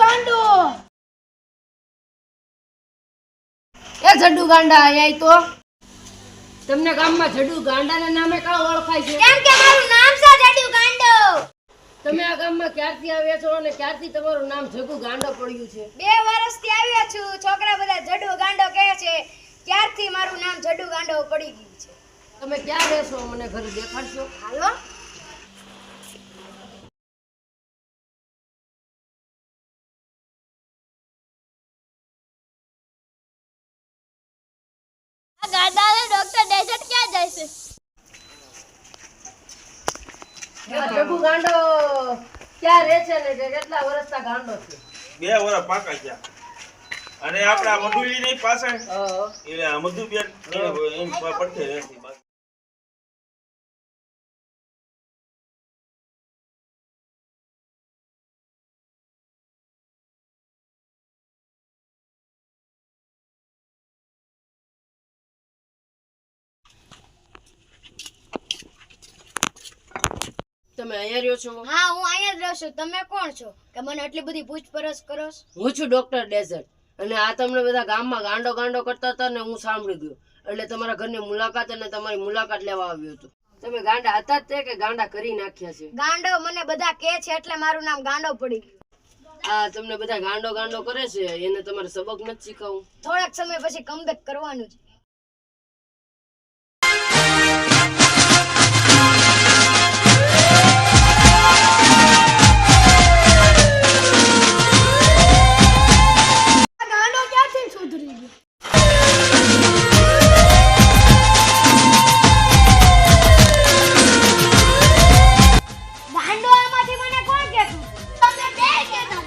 ગાંડો એ જડ્ડુ ગાંડા આય તો તમને ગામમાં જડ્ડુ ગાંડાના નામે કાં ઓળખાય છે? કેમ કે મારું નામ છે જડ્ડુ ગાંડો. તમે આ ગામમાં ક્યારથી આવ્યા છો અને ક્યારથી તમારું નામ જગ્ગુ ગાંડો પડ્યું છે? 2 વર્ષથી આવ્યા છું. છોકરા બધા જડ્ડુ ગાંડો કહે છે, ત્યારથી મારું નામ જડ્ડુ ગાંડો પડી ગયું છે. તમે ક્યાં રહેશો? મને ઘરે દેખાડશો? હાલો. આ ગાંડાને ડોક્ટર ડેઝર્ટ ક્યાં જાય છે? જગ્ગુ ગાંડો ક્યાં રહે છે ને કેટલા વર્ષથી ગાંડો છે? 2 વર્ષ પાકા થયા. અને આપડા મધુલી ની પાસે એટલે મધુબેન એમ પડખે રહેતી બસ. તમે અહીંયા રહ્યો છો? હા, હું અહીંયા જ રહું છું. તમે કોણ છો કે મને આટલી બધી પૂછપરછ કરો છો? હું છું ડોક્ટર ડેઝર્ટ અને આ તમને બધા ગામમાં ગાંડો ગાંડો કરતા હતા ને હું સાંભળી ગયો એટલે તમારા ઘરની મુલાકાત અને તમારી મુલાકાત લેવા આવ્યો હતો. તમે ગાંડા હતા જ તે કે ગાંડા કરી નાખ્યા છે? ગાંડો મને બધા કહે છે એટલે મારું નામ ગાંડો પડી ગયું. આ તમને બધા ગાંડો ગાંડો કરે છે એને તમારે સબક નથી શીખવું? થોડાક સમય પછી કમબેક કરવાનું છે. ગાંડો ક્યાંથી સુધરી ગયો? ગાંડો આમાંથી મને કોણ કહેતું? તમે બે કહેતા.